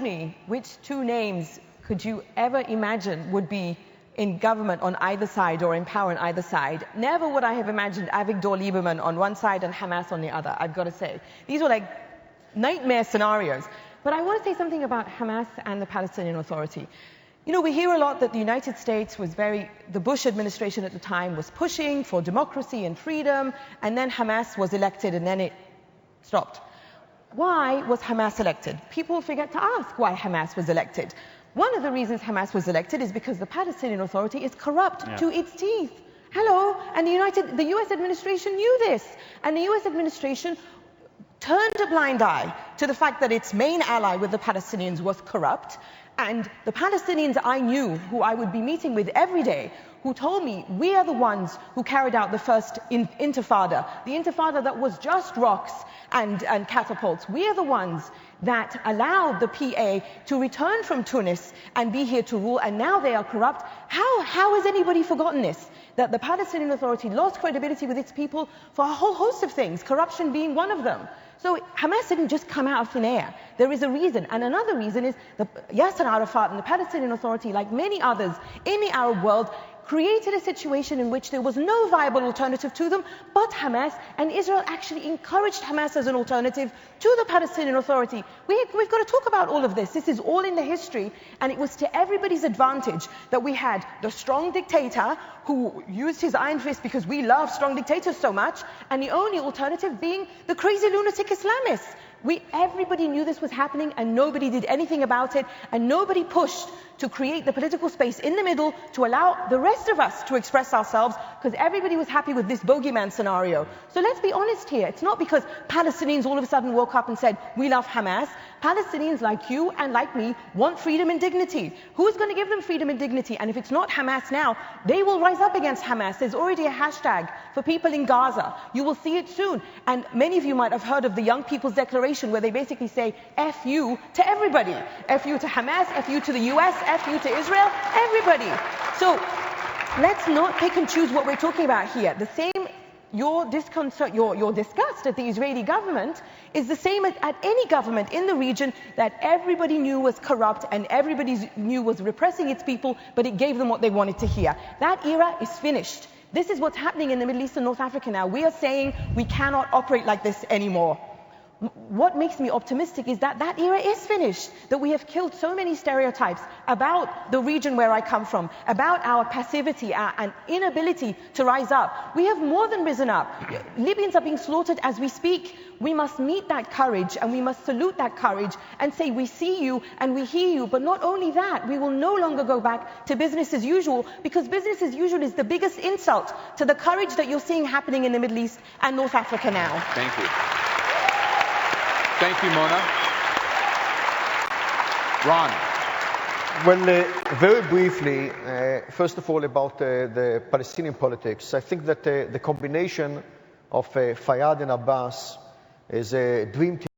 me which two names could you ever imagine would be in government on either side or in power on either side, never would I have imagined Avigdor Lieberman on one side and Hamas on the other, I've got to say. These were like nightmare scenarios. But I want to say something about Hamas and the Palestinian Authority. You know, we hear a lot that the United States was the Bush administration at the time was pushing for democracy and freedom, and then Hamas was elected and then it stopped. Why was Hamas elected? People forget to ask why Hamas was elected. One of the reasons Hamas was elected is because the Palestinian Authority is corrupt to its teeth. Hello, and the US administration knew this, and the US administration turned a blind eye to the fact that its main ally with the Palestinians was corrupt, and the Palestinians I knew, who I would be meeting with every day, who told me we are the ones who carried out the first intifada, the intifada that was just rocks and catapults. We are the ones that allowed the PA to return from Tunis and be here to rule, and now they are corrupt. How has anybody forgotten this? That the Palestinian Authority lost credibility with its people for a whole host of things, corruption being one of them. So Hamas didn't just come out of thin air. There is a reason. And another reason is that Yasser Arafat and the Palestinian Authority, like many others in the Arab world, created a situation in which there was no viable alternative to them but Hamas, and Israel actually encouraged Hamas as an alternative to the Palestinian Authority. We've got to talk about all of this. This is all in the history, and it was to everybody's advantage that we had the strong dictator who used his iron fist because we love strong dictators so much, and the only alternative being the crazy lunatic Islamists. Everybody knew this was happening and nobody did anything about it, and nobody pushed to create the political space in the middle to allow the rest of us to express ourselves, because everybody was happy with this bogeyman scenario. So let's be honest here. It's not because Palestinians all of a sudden woke up and said, we love Hamas. Palestinians like you and like me want freedom and dignity. Who's going to give them freedom and dignity? And if it's not Hamas now, they will rise up against Hamas. There's already a hashtag for people in Gaza. You will see it soon. And many of you might have heard of the Young People's Declaration, where they basically say F you to everybody. F you to Hamas, F you to the US, F you to Israel, everybody. So let's not pick and choose what we're talking about here. The same, your disconcert, your disgust at the Israeli government is the same at any government in the region that everybody knew was corrupt and everybody knew was repressing its people, but it gave them what they wanted to hear. That era is finished. This is what's happening in the Middle East and North Africa now. We are saying we cannot operate like this anymore. What makes me optimistic is that that era is finished, that we have killed so many stereotypes about the region where I come from, about our passivity, our inability to rise up. We have more than risen up. Libyans are being slaughtered as we speak. We must meet that courage and we must salute that courage and say we see you and we hear you. But not only that, we will no longer go back to business as usual, because business as usual is the biggest insult to the courage that you're seeing happening in the Middle East and North Africa now. Thank you. Thank you, Mona. Ron. Well, very briefly, first of all about the Palestinian politics. I think that the combination of Fayyad and Abbas is a dream team.